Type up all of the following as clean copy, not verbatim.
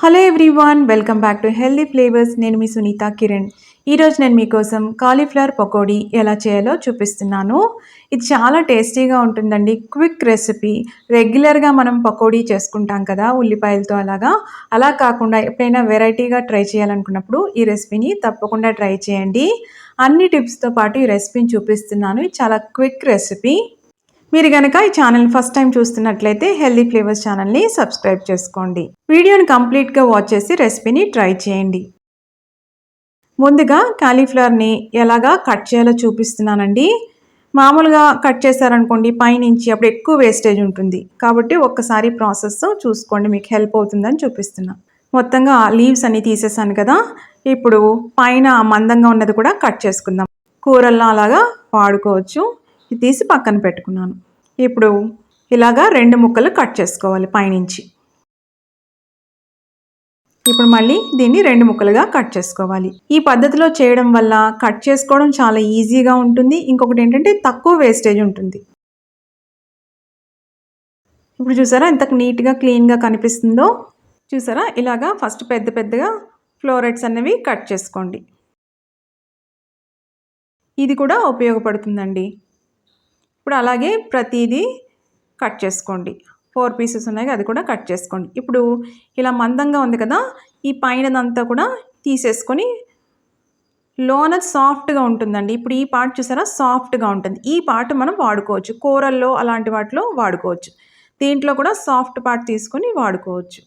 Hello everyone, welcome back to healthy flavours. నేను మీ సునీత కిరణ్. ఈరోజు నేను మీకోసం కాలీఫ్లవర్ పకోడీ ఎలా చేయాలో చూపిస్తున్నాను. ఇది చాలా టేస్టీగా ఉంటుందండి. Quick recipe. రెగ్యులర్గా మనం పకోడీ చేసుకుంటాం కదా ఉల్లిపాయలతో, అలా కాకుండా ఎప్పుడైనా వెరైటీగా ట్రై చేయాలనుకున్నప్పుడు ఈ రెసిపీని తప్పకుండా ట్రై చేయండి. అన్ని టిప్స్తో పాటు ఈ రెసిపీని చూపిస్తున్నాను. ఇది చాలా క్విక్ రెసిపీ. మీరు గనక ఈ ఛానల్ ఫస్ట్ టైం చూస్తున్నట్లయితే హెల్దీ ఫ్లేవర్స్ ఛానల్ని సబ్స్క్రైబ్ చేసుకోండి. వీడియోని కంప్లీట్గా వాచ్ చేసి రెసిపీని ట్రై చేయండి. ముందుగా కాలీఫ్లవర్ని ఎలాగా కట్ చేయాలో చూపిస్తున్నానండి. మామూలుగా కట్ చేశారనుకోండి పైనుంచి అప్పుడు ఎక్కువ వేస్టేజ్ ఉంటుంది. కాబట్టి ఒక్కసారి ప్రాసెస్ చూసుకోండి, మీకు హెల్ప్ అవుతుందని చూపిస్తున్నా. మొత్తంగా లీవ్స్ అన్నీ తీసేసాను కదా. ఇప్పుడు పైన మందంగా ఉన్నది కూడా కట్ చేసుకుందాం. కూరల్లో అలాగా వాడుకోవచ్చు. ఇది తీసి పక్కన పెట్టుకున్నాను. ఇప్పుడు ఇలాగా 2 ముక్కలు కట్ చేసుకోవాలి పైనుంచి. ఇప్పుడు మళ్ళీ దీన్ని 2 ముక్కలుగా కట్ చేసుకోవాలి. ఈ పద్ధతిలో చేయడం వల్ల కట్ చేసుకోవడం చాలా ఈజీగా ఉంటుంది. ఇంకొకటి ఏంటంటే తక్కువ వేస్టేజ్ ఉంటుంది. ఇప్పుడు చూసారా ఎంత నీట్గా క్లీన్గా కనిపిస్తుందో. చూసారా ఇలాగా ఫస్ట్ పెద్దగా ఫ్లోరెట్స్ అనేవి కట్ చేసుకోండి. ఇది కూడా ఉపయోగపడుతుందండి. ఇప్పుడు అలాగే ప్రతిదీ కట్ చేసుకోండి. 4 పీసెస్ ఉన్నాయి, అది కూడా కట్ చేసుకోండి. ఇప్పుడు ఇలా మందంగా ఉంది కదా, ఈ పైనదంతా కూడా తీసేసుకొని లోన సాఫ్ట్గా ఉంటుందండి. ఇప్పుడు ఈ పార్ట్ చూసారా సాఫ్ట్గా ఉంటుంది. ఈ పార్ట్ మనం వాడుకోవచ్చు, కూరల్లో అలాంటి వాటిలో వాడుకోవచ్చు. దీంట్లో కూడా సాఫ్ట్ పార్ట్ తీసుకొని వాడుకోవచ్చు.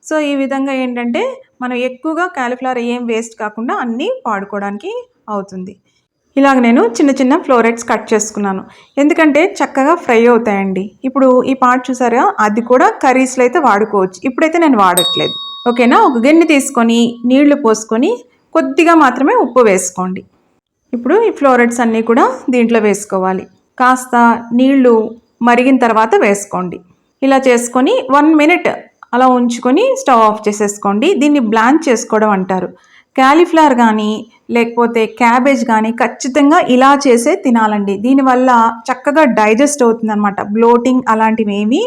సో ఈ విధంగా ఏంటంటే మనం ఎక్కువగా కాలీఫ్లవర్ ఏం వేస్ట్ కాకుండా అన్నీ వాడుకోవడానికి అవుతుంది. ఇలాగ నేను చిన్న ఫ్లోరెట్స్ కట్ చేసుకున్నాను, ఎందుకంటే చక్కగా ఫ్రై అవుతాయండి. ఇప్పుడు ఈ పార్ట్ చూసారా, అది కూడా కర్రీస్లో అయితే వాడుకోవచ్చు. ఇప్పుడైతే నేను వాడట్లేదు. ఓకేనా. ఒక గిన్నె తీసుకొని నీళ్లు పోసుకొని కొద్దిగా మాత్రమే ఉప్పు వేసుకోండి. ఇప్పుడు ఈ ఫ్లోరెట్స్ అన్నీ కూడా దీంట్లో వేసుకోవాలి. కాస్త నీళ్లు మరిగిన తర్వాత వేసుకోండి. ఇలా చేసుకొని 1 మినిట్ అలా ఉంచుకొని స్టవ్ ఆఫ్ చేసేసుకోండి. దీన్ని బ్లాంచ్ చేసుకోవడం అంటారు. కాలీఫ్లవర్ కానీ లేకపోతే క్యాబేజ్ కానీ ఖచ్చితంగా ఇలా చేసే తినాలండి. దీనివల్ల చక్కగా డైజెస్ట్ అవుతుంది అనమాట. బ్లోటింగ్ అలాంటివి ఏమీ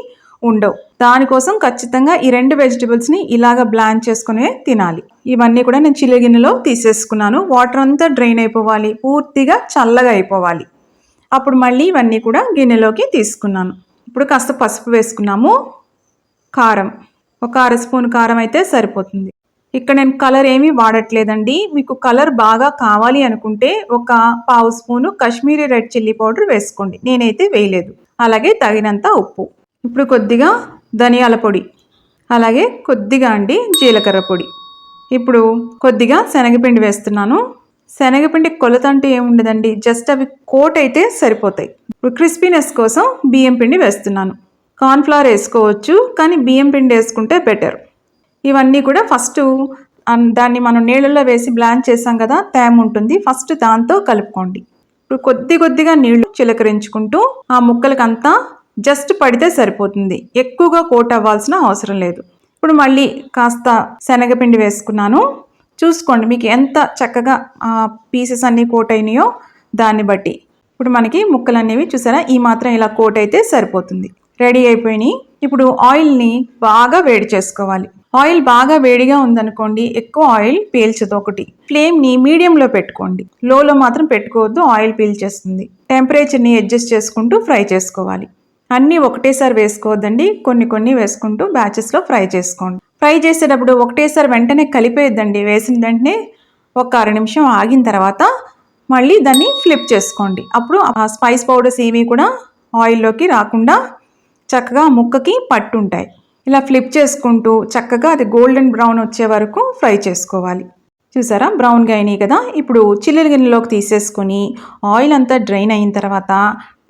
ఉండవు. దానికోసం ఖచ్చితంగా ఈ 2 వెజిటబుల్స్ని ఇలాగ బ్లాంచ్ చేసుకునే తినాలి. ఇవన్నీ కూడా నేను చిల్లి గిన్నెలో తీసేసుకున్నాను. వాటర్ అంతా డ్రైన్ అయిపోవాలి, పూర్తిగా చల్లగా అయిపోవాలి. అప్పుడు మళ్ళీ ఇవన్నీ కూడా గిన్నెలోకి తీసుకున్నాను. ఇప్పుడు కాస్త పసుపు వేసుకున్నాము. కారం, ఒక 1/2 స్పూన్ కారం అయితే సరిపోతుంది. ఇక్కడ నేను కలర్ ఏమీ వాడట్లేదండి. మీకు కలర్ బాగా కావాలి అనుకుంటే ఒక 1/2 spoon Kashmiri red chilli powder వేసుకోండి. నేనైతే వేయలేదు. అలాగే తగినంత ఉప్పు. ఇప్పుడు కొద్దిగా ధనియాల పొడి, అలాగే కొద్దిగా జీలకర్ర పొడి. ఇప్పుడు కొద్దిగా శనగపిండి వేస్తున్నాను. శనగపిండి కొలత అంటూ ఏముండదండి, జస్ట్ అవి కోట్ అయితే సరిపోతాయి. ఇప్పుడు క్రిస్పీనెస్ కోసం బియ్యం పిండి వేస్తున్నాను. కార్న్ఫ్లవర్ వేసుకోవచ్చు, కానీ బియ్యం పిండి వేసుకుంటే బెటర్. ఇవన్నీ కూడా ఫస్ట్ దాన్ని మనం నీళ్ళల్లో వేసి బ్లాంచ్ చేసాం కదా, తేమ ఉంటుంది, ఫస్ట్ దాంతో కలుపుకోండి. ఇప్పుడు కొద్దిగా నీళ్లు చిలకరించుకుంటూ ఆ ముక్కలకంతా జస్ట్ పడితే సరిపోతుంది. ఎక్కువగా కోట్ అవ్వాల్సిన అవసరం లేదు. ఇప్పుడు మళ్ళీ కాస్త శనగపిండి వేసుకున్నాను. చూసుకోండి మీకు ఎంత చక్కగా పీసెస్ అన్నీ కోట్ అయినాయో దాన్ని బట్టి. ఇప్పుడు మనకి ముక్కలు అనేవి చూసారా, ఈ మాత్రం ఇలా కోట్ అయితే సరిపోతుంది. రెడీ అయిపోయినాయి. ఇప్పుడు ఆయిల్ని బాగా వేడి చేసుకోవాలి. ఆయిల్ బాగా వేడిగా ఉందనుకోండి, ఎక్కువ ఆయిల్ పీల్చదు. ఒకటి, ఫ్లేమ్ని మీడియంలో పెట్టుకోండి, లోలో మాత్రం పెట్టుకోవద్దు, ఆయిల్ పీల్చేస్తుంది. టెంపరేచర్ని అడ్జస్ట్ చేసుకుంటూ ఫ్రై చేసుకోవాలి. అన్నీ ఒకటేసారి వేసుకోవద్దండి, కొన్ని వేసుకుంటూ బ్యాచెస్లో ఫ్రై చేసుకోండి. ఫ్రై చేసేటప్పుడు ఒకటేసారి వెంటనే కలిపేయద్దండి. వేసిన వెంటనే ఒక 1/2 నిమిషం ఆగిన తర్వాత మళ్ళీ దాన్ని ఫ్లిప్ చేసుకోండి. అప్పుడు ఆ స్పైస్ పౌడర్స్ ఏమీ కూడా ఆయిల్లోకి రాకుండా చక్కగా ముక్కకి పట్టుంటాయి. ఇలా ఫ్లిప్ చేసుకుంటూ చక్కగా అది గోల్డెన్ బ్రౌన్ వచ్చే వరకు ఫ్రై చేసుకోవాలి. చూసారా బ్రౌన్గా అయినాయి కదా. ఇప్పుడు చిల్లుల గిన్నెలోకి తీసేసుకొని ఆయిల్ అంతా డ్రైన్ అయిన తర్వాత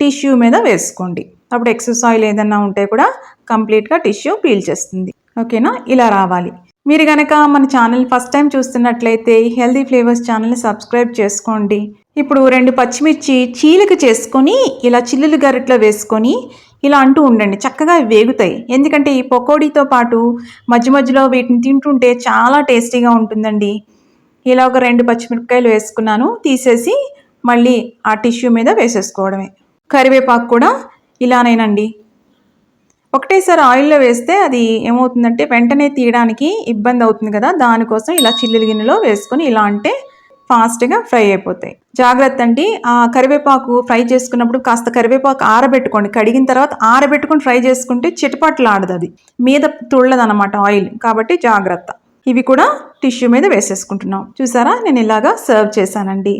టిష్యూ మీద వేసుకోండి. అప్పుడు ఎక్సెస్ ఆయిల్ ఏదన్నా ఉంటే కూడా కంప్లీట్గా టిష్యూ పీల్చేస్తుంది. ఓకేనా. ఇలా రావాలి. మీరు కనుక మన ఛానల్ ఫస్ట్ టైం చూస్తున్నట్లయితే హెల్దీ ఫ్లేవర్స్ ఛానల్ని సబ్స్క్రైబ్ చేసుకోండి. ఇప్పుడు 2 పచ్చిమిర్చి చీలిక చేసుకొని ఇలా చిల్లులు గరిట్లో వేసుకొని ఇలా అంటూ ఉండండి, చక్కగా వేగుతాయి. ఎందుకంటే ఈ పకోడీతో పాటు మధ్యలో వీటిని తింటుంటే చాలా టేస్టీగా ఉంటుందండి. ఇలా ఒక 2 పచ్చిమిరపకాయలు వేసుకున్నాను, తీసేసి మళ్ళీ ఆ టిష్యూ మీద వేసేసుకోవడమే. కరివేపాకు కూడా ఇలానేనండి. ఒకటేసారి ఆయిల్‌లో వేస్తే అది ఏమవుతుందంటే వెంటనే తీయడానికి ఇబ్బంది అవుతుంది కదా! దానికోసం ఇలా చిల్లుల గిన్నెలో వేసుకొని ఇలా అంటే ఫాస్ట్‌గా ఫ్రై అయిపోతాయి. జాగ్రత్త అండి. కరివేపాకు ఫ్రై చేసుకున్నప్పుడు కాస్త కరివేపాకు ఆరబెట్టుకోండి. కడిగిన తర్వాత ఆరబెట్టుకొని ఫ్రై చేసుకుంటే చిటపటలాడదది. మీద తుళ్ళదనమాట ఆయిల్. కాబట్టి జాగ్రత్త. ఇవి కూడా టిష్యూ మీద వేసేసుకుంటున్నాం. చూసారా? నేను ఇలాగా సర్వ్ చేశానండి.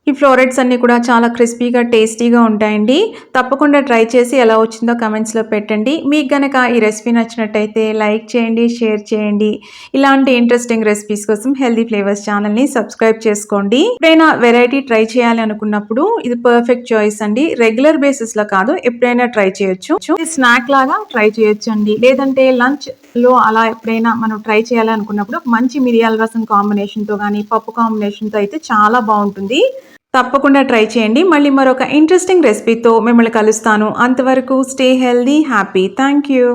ఈ ఫ్లోరెట్స్ అన్నీ కూడా చాలా క్రిస్పీగా, టేస్టీగా ఉంటాయండి. తప్పకుండా ట్రై చేసి ఎలా వచ్చిందో కమెంట్స్‌లో పెట్టండి. మీకు గనక ఈ రెసిపీ నచ్చినట్టయితే లైక్ చేయండి, షేర్ చేయండి. ఇలాంటి ఇంట్రెస్టింగ్ రెసిపీస్ కోసం హెల్తీ ఫ్లేవర్స్ ఛానల్‌ని సబ్స్క్రైబ్ చేసుకోండి. ఎప్పుడైనా వెరైటీ ట్రై చేయాలి అనుకున్నప్పుడు ఇది పర్ఫెక్ట్ చాయిస్ అండి. రెగ్యులర్ బేసిస్‌లో కాదు, ఎప్పుడైనా ట్రై చేయొచ్చు. ఇది స్నాక్ లాగా ట్రై చేయొచ్చండి. లేదంటే లంచ్‌లో అలా ఎప్పుడైనా మనం ట్రై చేయాలి అనుకున్నప్పుడు మంచి మిరియాల రసం కాంబినేషన్‌తో గానీ, పప్పు కాంబినేషన్‌తో అయితే చాలా బావుంటుంది. తప్పకుండా ట్రై చేయండి. మళ్ళీ మరొక ఇంట్రెస్టింగ్ రెసిపీతో మిమ్మల్ని కలుస్తాను. అంతవరకు stay healthy, happy. Thank you.